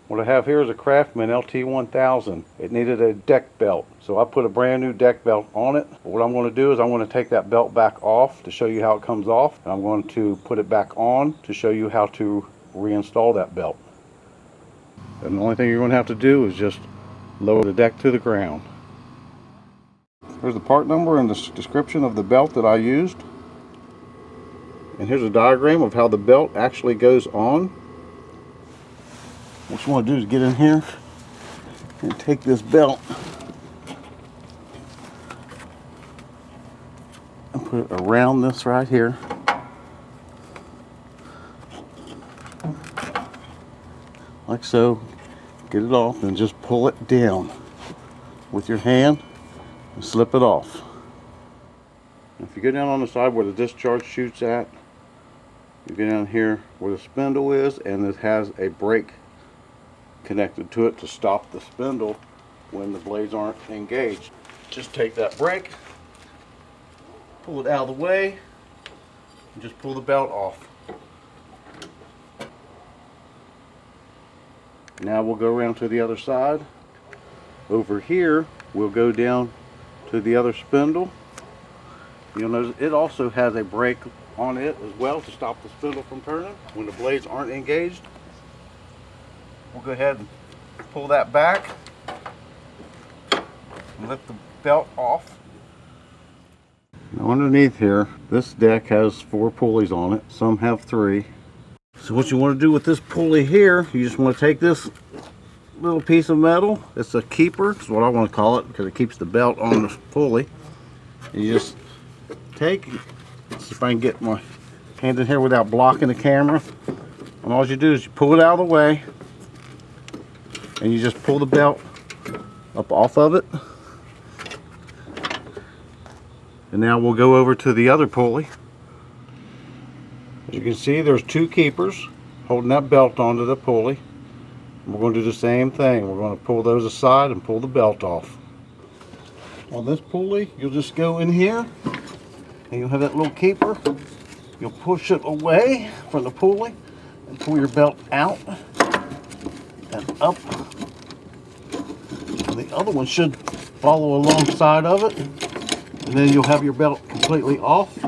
What I have here is a Craftsman LT1000. It needed a deck belt, so I put a brand new deck belt on it. But what I'm going to do is I'm going to take that belt back off to show you how it comes off, and I'm going to put it back on to show you how to reinstall that belt. And the only thing you're going to have to do is just lower the deck to the ground. Here's the part number and the description of the belt that I used. And here's a diagram of how the belt actually goes on. What you want to do is get in here and take this belt and put it around this right here. Like so. Get it off and just pull it down with your hand and slip it off. If you go down on the side where the discharge chute's at, you go down here where the spindle is, and it has a brake connected to it to stop the spindle when the blades aren't engaged. Just take that brake, pull it out of the way, and just pull the belt off. Now we'll go around to the other side. Over here, we'll go down to the other spindle. You'll notice it also has a brake on it as well to stop the spindle from turning when the blades aren't engaged. We'll go ahead and pull that back and lift the belt off. Now underneath here, this deck has 4 pulleys on it. Some have 3. So what you want to do with this pulley here, you just want to take this little piece of metal. It's a keeper, is what I want to call it, because it keeps the belt on the pulley. And you just take, let's see if I can get my hand in here without blocking the camera. And all you do is you pull it out of the way, and you just pull the belt up off of it. And now we'll go over to the other pulley. As you can see, there's 2 keepers holding that belt onto the pulley. We're going to do the same thing. We're going to pull those aside and pull the belt off. On this pulley, you'll just go in here, and you'll have that little keeper. You'll push it away from the pulley and pull your belt out and up. And the other one should follow alongside of it, and then you'll have your belt completely off.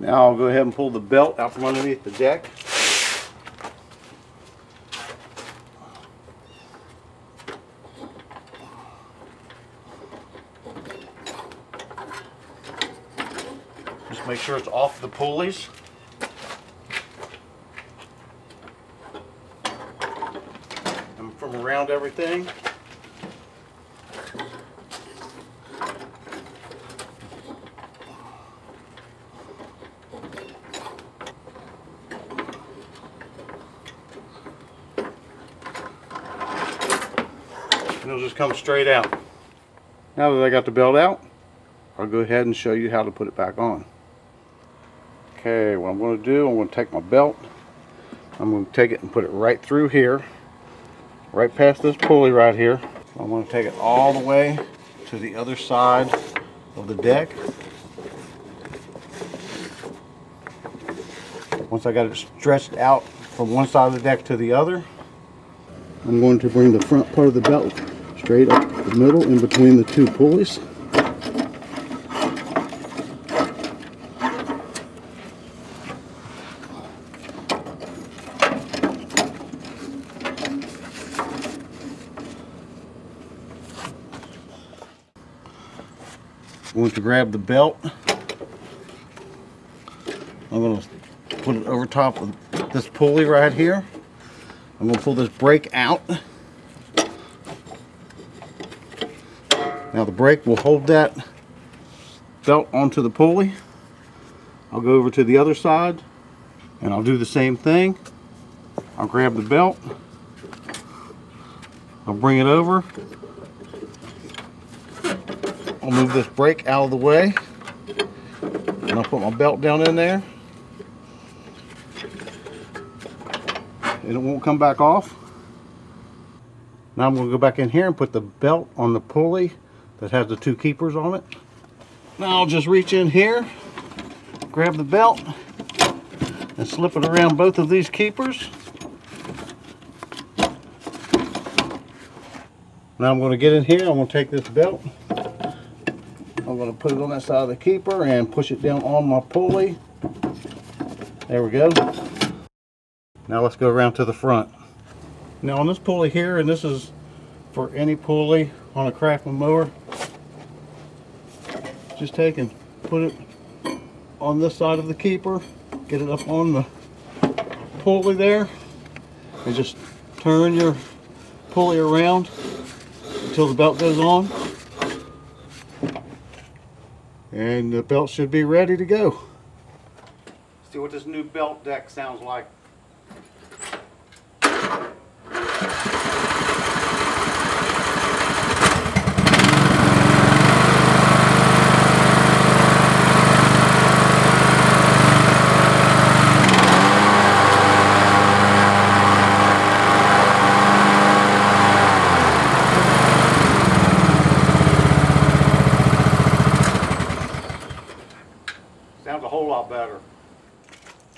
Now I'll go ahead and pull the belt out from underneath the deck. Just make sure it's off the pulleys. And from around everything. And it'll just come straight out. Now that I got the belt out, I'll go ahead and show you how to put it back on. Okay, what I'm going to do, I'm going to take my belt, I'm going to take it and put it right through here, right past this pulley right here. I'm going to take it all the way to the other side of the deck. Once I got it stretched out from one side of the deck to the other, I'm going to bring the front part of the belt straight up the middle in between the 2 pulleys. I'm going to grab the belt. I'm going to put it over top of this pulley right here. I'm going to pull this brake out. Now the brake will hold that belt onto the pulley. I'll go over to the other side and I'll do the same thing. I'll grab the belt. I'll bring it over. I'll move this brake out of the way. And I'll put my belt down in there. And it won't come back off. Now I'm going to go back in here and put the belt on the pulley that has the 2 keepers on it. Now I'll just reach in here, grab the belt, and slip it around both of these keepers. Now I'm going to get in here. I'm going to take this belt. I'm going to put it on that side of the keeper and push it down on my pulley. There we go. Now let's go around to the front. Now on this pulley here, and this is for any pulley on a Craftsman mower, just take and put it on this side of the keeper, get it up on the pulley there, and just turn your pulley around until the belt goes on, and the belt should be ready to go. See what this new belt deck sounds like. Sounds a whole lot better.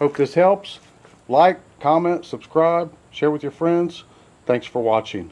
Hope this helps. Like, comment, subscribe, share with your friends. Thanks for watching.